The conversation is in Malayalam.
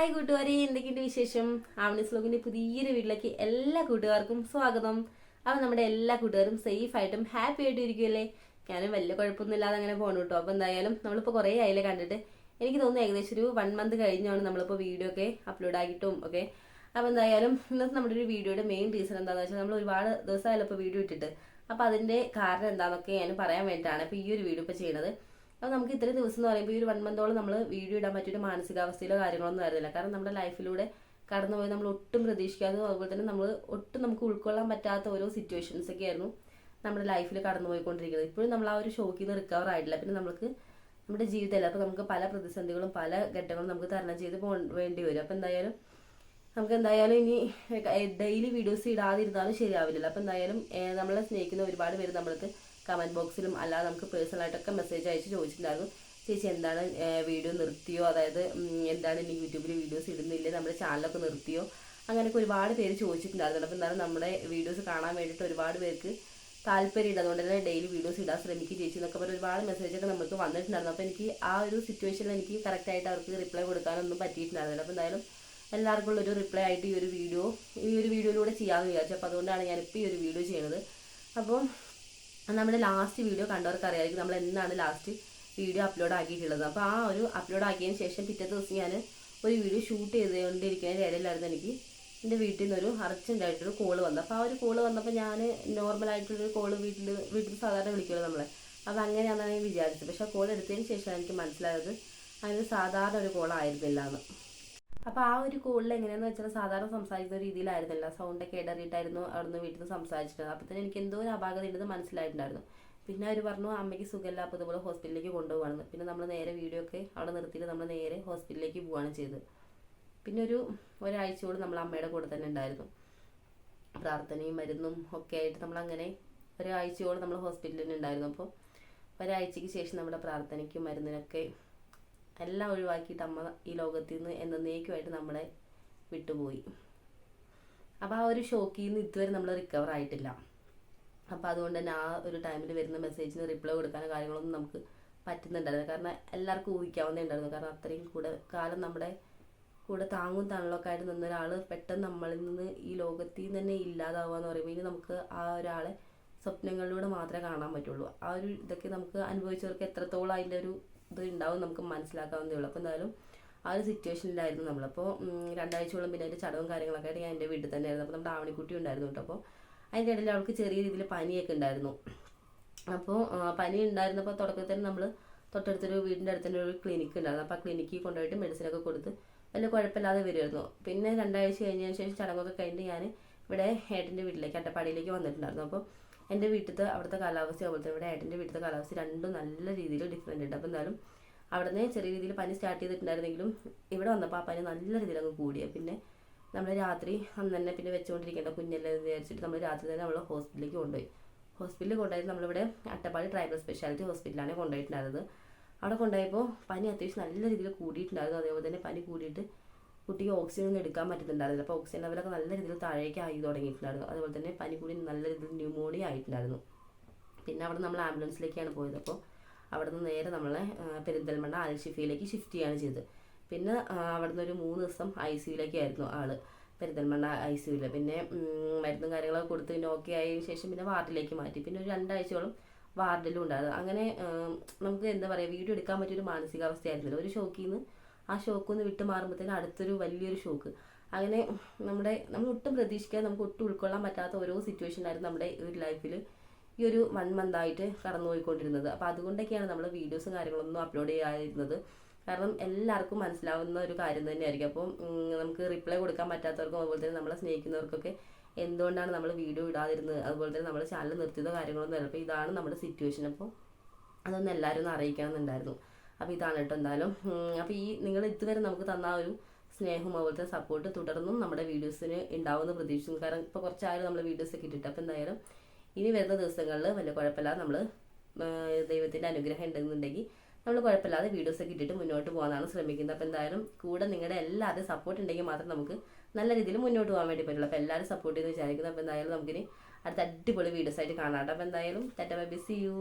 ഹായ് കൂട്ടുകാരി, എന്തൊക്കെയുണ്ട് വിശേഷം? ആവണീസ് വ്ലോഗിന്റെ പുതിയൊരു വീട്ടിലേക്ക് എല്ലാ കൂട്ടുകാർക്കും സ്വാഗതം. അപ്പോൾ നമ്മുടെ എല്ലാ കൂട്ടുകാരും സേഫ് ആയിട്ടും ഹാപ്പി ആയിട്ടും ഇരിക്കുമല്ലേ? ഞാനും വലിയ കുഴപ്പമൊന്നും ഇല്ലാതെ അങ്ങനെ പോകണം കേട്ടോ. അപ്പോൾ എന്തായാലും നമ്മളിപ്പോൾ കുറേ ആയില്ലേ കണ്ടിട്ട്. എനിക്ക് തോന്നുന്നു ഏകദേശം ഒരു 1 മന്ത് കഴിഞ്ഞാണ് നമ്മളിപ്പോൾ വീഡിയോ ഒക്കെ അപ്ലോഡ് ആക്കിയിട്ടും ഒക്കെ. അപ്പോൾ എന്തായാലും ഇന്നത്തെ നമ്മുടെ ഒരു വീഡിയോയുടെ മെയിൻ റീസൺ എന്താണെന്ന് വെച്ചാൽ നമ്മൾ ഒരുപാട് ദിവസമായാലും ഇപ്പോൾ വീഡിയോ ഇട്ടിട്ട്. അപ്പോൾ അതിൻ്റെ കാരണം എന്താണെന്നൊക്കെ ഞാൻ പറയാൻ വേണ്ടിയിട്ടാണ് ഇപ്പോൾ ഈ ഒരു വീഡിയോ ഇപ്പോൾ ചെയ്യുന്നത്. അപ്പോൾ നമുക്ക് ഇത്രയും ദിവസം എന്ന് പറയുമ്പോൾ ഈ ഒരു 1 മന്തോളം നമ്മൾ വീഡിയോ ഇടാൻ പറ്റിയൊരു മാനസികാവസ്ഥയിലോ കാര്യങ്ങളൊന്നും ആയിരുന്നില്ല. കാരണം നമ്മുടെ ലൈഫിലൂടെ കടന്നുപോയി നമ്മൾ ഒട്ടും പ്രതീക്ഷിക്കാതെ, അതുപോലെ തന്നെ നമ്മൾ ഒട്ടും നമുക്ക് ഉൾക്കൊള്ളാൻ പറ്റാത്ത ഓരോ സിറ്റുവേഷൻസ് ഒക്കെ ആയിരുന്നു നമ്മുടെ ലൈഫിൽ കടന്നുപോയിക്കൊണ്ടിരിക്കുന്നത്. ഇപ്പോഴും നമ്മൾ ആ ഒരു ഷോക്കിൽ നിന്ന് റിക്കവർ ആയിട്ടില്ല. പിന്നെ നമുക്ക് നമ്മുടെ ജീവിതമല്ല, അപ്പോൾ നമുക്ക് പല പ്രതിസന്ധികളും പല ഘട്ടങ്ങളും നമുക്ക് തരണം ചെയ്ത് വേണ്ടി വരും. അപ്പോൾ എന്തായാലും ഇനി ഡെയിലി വീഡിയോസ് ഇടാതിരുന്നാലും ശരിയാവില്ലല്ലോ. അപ്പോൾ എന്തായാലും നമ്മളെ സ്നേഹിക്കുന്ന ഒരുപാട് പേര് നമ്മൾക്ക് കമൻറ്റ് ബോക്സിലും അല്ലാതെ നമുക്ക് പേഴ്സണലായിട്ടൊക്കെ മെസ്സേജ് അയച്ച് ചോദിച്ചിട്ടുണ്ടായിരുന്നു, ചേച്ചി എന്താണ് വീഡിയോ നിർത്തിയോ, അതായത് എന്താണ് ഇനി യൂട്യൂബിൽ വീഡിയോസ് ഇടുന്നില്ലേ, നമ്മുടെ ചാനലൊക്കെ നിർത്തിയോ, അങ്ങനെയൊക്കെ ഒരുപാട് പേര് ചോദിച്ചിട്ടുണ്ടായിരുന്നു. അപ്പോൾ എന്തായാലും നമ്മുടെ വീഡിയോസ് കാണാൻ വേണ്ടിയിട്ട് ഒരുപാട് പേർക്ക് താല്പര്യമുണ്ട്. അതുകൊണ്ട് തന്നെ ഡെയിലി വീഡിയോസ് ഇടാൻ ശ്രമിക്കുക ചേച്ചി എന്നൊക്കെ പറഞ്ഞ് ഒരുപാട് മെസ്സേജൊക്കെ നമുക്ക് വന്നിട്ടുണ്ടായിരുന്നു. അപ്പോൾ എനിക്ക് ആ ഒരു സിറ്റുവേഷനിൽ എനിക്ക് കറക്റ്റായിട്ട് അവർക്ക് റിപ്ലൈ കൊടുക്കാനൊന്നും പറ്റിയിട്ടുണ്ടായിരുന്നില്ല. അപ്പോൾ എന്തായാലും എല്ലാവർക്കും ഉള്ളൊരു റിപ്ലൈ ആയിട്ട് ഈ ഒരു വീഡിയോയിലൂടെ ചെയ്യാമെന്ന് വിചാരിച്ചു. അപ്പോൾ അതുകൊണ്ടാണ് ഞാനിപ്പോൾ ഈ ഒരു വീഡിയോ ചെയ്യുന്നത്. അപ്പോൾ നമ്മുടെ ലാസ്റ്റ് വീഡിയോ കണ്ടവർക്ക് അറിയാമായിരിക്കും നമ്മൾ എന്നാണ് ലാസ്റ്റ് വീഡിയോ അപ്ലോഡ് ആക്കിയിട്ടുള്ളത്. അപ്പോൾ ആ ഒരു അപ്ലോഡ് ആക്കിയതിന് ശേഷം പിറ്റത്തെ ദിവസം ഞാൻ ഒരു വീഡിയോ ഷൂട്ട് ചെയ്തുകൊണ്ടിരിക്കുന്നതിൻ്റെ ഇടയിലായിരുന്നു എനിക്ക് എൻ്റെ വീട്ടിൽ നിന്നൊരു അർജൻറ്റായിട്ടൊരു കോള് വന്നത്. അപ്പോൾ ആ ഒരു കോള് വന്നപ്പോൾ ഞാൻ നോർമലായിട്ടുള്ളൊരു കോള് വീട്ടിൽ സാധാരണ വിളിക്കുമല്ലോ നമ്മളെ, അത് അങ്ങനെയാണെന്നാണ് ഞാൻ വിചാരിച്ചത്. പക്ഷേ ആ കോൾ എടുത്തതിന് ശേഷമാണ് എനിക്ക് മനസ്സിലായത് അതിന് സാധാരണ ഒരു കോളായിരുന്നില്ല എന്ന്. അപ്പോൾ ആ ഒരു കോളിൽ എങ്ങനെയാണെന്ന് വെച്ചാൽ സാധാരണ സംസാരിക്കുന്ന രീതിയിലായിരുന്നില്ല, സൗണ്ടൊക്കെ ഇടറിയിട്ടായിരുന്നു അവിടുന്ന് വീട്ടിൽ നിന്ന് സംസാരിച്ചിട്ടത്. അപ്പോൾ തന്നെ എനിക്ക് എന്തോ ഒരു അപാകത ഉണ്ടെന്ന് മനസ്സിലായിട്ടുണ്ടായിരുന്നു. പിന്നെ അവർ പറഞ്ഞു അമ്മയ്ക്ക് സുഖമില്ല, അപ്പോൾ ഇതുപോലെ ഹോസ്പിറ്റലിലേക്ക് കൊണ്ടുപോകണമെന്ന്. പിന്നെ നമ്മൾ നേരെ വീഡിയോ ഒക്കെ അവിടെ നിർത്തിയിട്ട് നമ്മൾ നേരെ ഹോസ്പിറ്റലിലേക്ക് പോവുകയാണ് ചെയ്തത്. പിന്നെ ഒരാഴ്ചയോട് നമ്മൾ അമ്മയുടെ കൂടെ തന്നെ ഉണ്ടായിരുന്നു, പ്രാർത്ഥനയും മരുന്നും ഒക്കെ ആയിട്ട് നമ്മളങ്ങനെ ഒരാഴ്ചയോട് നമ്മൾ ഹോസ്പിറ്റലിൽ ഉണ്ടായിരുന്നു. അപ്പോൾ ഒരാഴ്ചയ്ക്ക് ശേഷം നമ്മുടെ പ്രാർത്ഥനയ്ക്കും മരുന്നിനൊക്കെ എല്ലാം ഒഴിവാക്കിയിട്ട് അമ്മ ഈ ലോകത്തിൽ നിന്ന് എന്നേക്കുമായിട്ട് നമ്മളെ വിട്ടുപോയി. അപ്പോൾ ആ ഒരു ഷോക്കിൽ നിന്ന് ഇതുവരെ നമ്മൾ റിക്കവർ ആയിട്ടില്ല. അപ്പോൾ അതുകൊണ്ട് തന്നെ ആ ഒരു ടൈമിൽ വരുന്ന മെസ്സേജിന് റിപ്ലൈ കൊടുക്കാനോ കാര്യങ്ങളൊന്നും നമുക്ക് പറ്റുന്നുണ്ടായിരുന്നു. കാരണം എല്ലാവർക്കും ഊഹിക്കാവുന്നേ ഉണ്ടായിരുന്നു. കാരണം അത്രയും കാലം നമ്മുടെ കൂടെ താങ്ങും തണലൊക്കെ ആയിട്ട് നിന്ന ഒരാൾ പെട്ടെന്ന് നമ്മളിൽ നിന്ന് ഈ ലോകത്തിൽ നിന്ന് തന്നെ ഇല്ലാതാവുക എന്ന് പറയുമ്പോൾ ഇനി നമുക്ക് ആ ഒരാളെ സ്വപ്നങ്ങളിലൂടെ മാത്രമേ കാണാൻ പറ്റുള്ളൂ. ആ ഒരു ഇതൊക്കെ നമുക്ക് അനുഭവിച്ചവർക്ക് എത്രത്തോളം അതിൻ്റെ ഒരു ഇത് ഉണ്ടാവും നമുക്ക് മനസ്സിലാക്കാവുന്നതേ ഉള്ളൂ. അപ്പോൾ എന്തായാലും ആ ഒരു സിറ്റുവേഷനിലായിരുന്നു നമ്മളപ്പോൾ 2 ആഴ്ചയോളം പിന്നെ അതിൻ്റെ ചടവും കാര്യങ്ങളൊക്കെ ആയിട്ട് ഞാൻ എൻ്റെ വീട്ടിൽ തന്നെ ആയിരുന്നു. അപ്പോൾ നമ്മുടെ ആവണിക്കുട്ടി ഉണ്ടായിരുന്നു കേട്ടോ. അപ്പോൾ അതിൻ്റെ ഇടയിൽ അവൾക്ക് ചെറിയ രീതിയിൽ പനിയൊക്കെ ഉണ്ടായിരുന്നു. അപ്പോൾ പനി ഉണ്ടായിരുന്നപ്പോൾ തുടക്കത്തിൽ തന്നെ നമ്മൾ തൊട്ടടുത്തൊരു വീടിൻ്റെ അടുത്ത് തന്നെ ഒരു ക്ലിനിക്ക് ഉണ്ടായിരുന്നു. അപ്പോൾ ആ ക്ലിനിക്കിൽ കൊണ്ടുപോയിട്ട് മെഡിസിനൊക്കെ കൊടുത്ത് വലിയ കുഴപ്പമില്ലാതെ വരുമായിരുന്നു. പിന്നെ 2 ആഴ്ച കഴിഞ്ഞതിന് ശേഷം ചടങ്ങൊക്കെ കഴിഞ്ഞിട്ട് ഞാൻ ഇവിടെ ഏട്ടൻ്റെ വീട്ടിലേക്ക് അട്ടപ്പാടിയിലേക്ക് വന്നിട്ടുണ്ടായിരുന്നു. അപ്പോൾ എൻ്റെ വീട്ടിലത്തെ അവിടുത്തെ കാലാവസ്ഥ അതുപോലെ തന്നെ ഇവിടെ ഏട്ടൻ്റെ വീട്ടിലത്തെ കാലാവസ്ഥ രണ്ടും നല്ല രീതിയിൽ ഡിഫറെൻ്റ് ഉണ്ട്. അപ്പോൾ എന്തായാലും അവിടെ നിന്ന് ചെറിയ രീതിയിൽ പനി സ്റ്റാർട്ട് ചെയ്തിട്ടുണ്ടായിരുന്നെങ്കിലും ഇവിടെ വന്നപ്പോൾ ആ പനി നല്ല രീതിയിൽ അങ്ങ് കൂടിയ. പിന്നെ നമ്മൾ രാത്രി അന്ന് തന്നെ പിന്നെ വെച്ചുകൊണ്ടിരിക്കേണ്ട കുഞ്ഞല്ലേ എന്ന് വിചാരിച്ചിട്ട് നമ്മൾ രാത്രി തന്നെ നമ്മൾ ഹോസ്പിറ്റലിലേക്ക് കൊണ്ടുപോയി. ഹോസ്പിറ്റലിൽ കൊണ്ടുപോയി നമ്മളിവിടെ അട്ടപ്പാടി ട്രൈബൽ സ്പെഷ്യാലിറ്റി ഹോസ്പിറ്റലാണ് കൊണ്ടുപോയിട്ടുണ്ടായിരുന്നത്. അവിടെ കൊണ്ടുപോയപ്പോൾ പനി അത്യാവശ്യം നല്ല രീതിയിൽ കൂടിയിട്ടുണ്ടായിരുന്നു. അതേപോലെ തന്നെ പനി കൂടിയിട്ട് കുട്ടിക്ക് ഓക്സിജൻ ഒന്നും എടുക്കാൻ പറ്റുന്നുണ്ടായിരുന്നില്ല. അപ്പോൾ ഓക്സിജൻ ലെവലൊക്കെ നല്ല രീതിയിൽ താഴേക്ക് ആയി തുടങ്ങിയിട്ടുണ്ടായിരുന്നു. അതുപോലെ തന്നെ പനി കൂടി നല്ല രീതിയിൽ ന്യൂമോണിയ ആയിട്ടുണ്ടായിരുന്നു. പിന്നെ അവിടെ നമ്മൾ ആംബുലൻസിലേക്കാണ് പോയത്. അപ്പോൾ അവിടെ നിന്ന് നേരെ നമ്മളെ പെരിന്തൽമണ്ണ ആൽഷിഫയിലേക്ക് ഷിഫ്റ്റ് ചെയ്യുകയാണ് ചെയ്തത്. പിന്നെ അവിടെ നിന്ന് ഒരു 3 ദിവസം ICUയിലേക്കായിരുന്നു ആള്, പെരിന്തൽമണ്ണ ICUയിൽ. പിന്നെ മരുന്നും കാര്യങ്ങളൊക്കെ കൊടുത്ത് പിന്നെ ഓക്കെ ആയതിനു ശേഷം പിന്നെ വാർഡിലേക്ക് മാറ്റി. പിന്നെ ഒരു 2 ആഴ്ചയോളം വാർഡിലും ഉണ്ടായിരുന്നു. അങ്ങനെ നമുക്ക് എന്താ പറയുക, വീഡിയോ എടുക്കാൻ പറ്റിയൊരു മാനസികാവസ്ഥയായിരുന്നില്ല. ഒരു ഷോക്കിൽ നിന്ന് ആ ഷോക്കൊന്ന് വിട്ട് മാറുമ്പോഴത്തേനും അടുത്തൊരു വലിയൊരു ഷോക്ക്. അങ്ങനെ നമ്മൾ ഒട്ടും പ്രതീക്ഷിക്കാതെ നമുക്ക് ഒട്ടും ഉൾക്കൊള്ളാൻ പറ്റാത്ത ഓരോ സിറ്റുവേഷനായിരുന്നു നമ്മുടെ ഒരു ലൈഫിൽ ഈ ഒരു 1 മന്തായിട്ട് കടന്നു പോയിക്കൊണ്ടിരുന്നത്. അപ്പോൾ അതുകൊണ്ടൊക്കെയാണ് നമ്മൾ വീഡിയോസും കാര്യങ്ങളൊന്നും അപ്ലോഡ് ചെയ്യാതിരുന്നത്. കാരണം എല്ലാവർക്കും മനസ്സിലാവുന്ന ഒരു കാര്യം തന്നെയായിരിക്കും. അപ്പം നമുക്ക് റിപ്ലൈ കൊടുക്കാൻ പറ്റാത്തവർക്കും അതുപോലെ തന്നെ നമ്മളെ സ്നേഹിക്കുന്നവർക്കൊക്കെ എന്തുകൊണ്ടാണ് നമ്മൾ വീഡിയോ ഇടാതിരുന്നത്, അതുപോലെ തന്നെ നമ്മുടെ ചാനൽ നിർത്തിയതോ കാര്യങ്ങളൊന്നും അല്ല. അപ്പോൾ ഇതാണ് നമ്മുടെ സിറ്റുവേഷൻ. അപ്പോൾ അതൊന്ന് എല്ലാവരും ഒന്ന് അറിയിക്കണമെന്നുണ്ടായിരുന്നു. അപ്പോൾ ഇതാണ് കേട്ടോ എന്തായാലും. അപ്പോൾ നിങ്ങൾ ഇതുവരെ നമുക്ക് തന്ന ഒരു സ്നേഹവും അതുപോലത്തെ സപ്പോർട്ട് തുടർന്നും നമ്മുടെ വീഡിയോസിന് ഉണ്ടാവുമെന്ന് പ്രതീക്ഷിക്കുന്നു. കാരണം ഇപ്പോൾ കുറച്ചായാലും നമ്മൾ വീഡിയോസൊക്കെ ഇട്ടിട്ട്. അപ്പോൾ എന്തായാലും ഇനി വരുന്ന ദിവസങ്ങളിൽ വലിയ കുഴപ്പമില്ലാതെ നമ്മൾ ദൈവത്തിൻ്റെ അനുഗ്രഹം ഉണ്ടെന്നുണ്ടെങ്കിൽ നമ്മൾ കുഴപ്പമില്ലാതെ വീഡിയോസൊക്കെ ഇട്ടിട്ട് മുന്നോട്ട് പോകാനാണ് ശ്രമിക്കുന്നത്. അപ്പോൾ എന്തായാലും കൂടെ നിങ്ങളുടെ എല്ലാവരുടെയും സപ്പോർട്ട് ഉണ്ടെങ്കിൽ മാത്രം നമുക്ക് നല്ല രീതിയിൽ മുന്നോട്ട് പോകാൻ വേണ്ടി പറ്റുള്ളൂ. അപ്പോൾ എല്ലാവരും സപ്പോർട്ട് ചെയ്യുന്ന വിചാരിക്കുന്നത്. അപ്പോൾ എന്തായാലും നമുക്കിനി അടുത്ത അടിപൊളി വീഡിയോസ് ആയിട്ട് കാണാം. അപ്പോൾ എന്തായാലും tata bye bye, see U.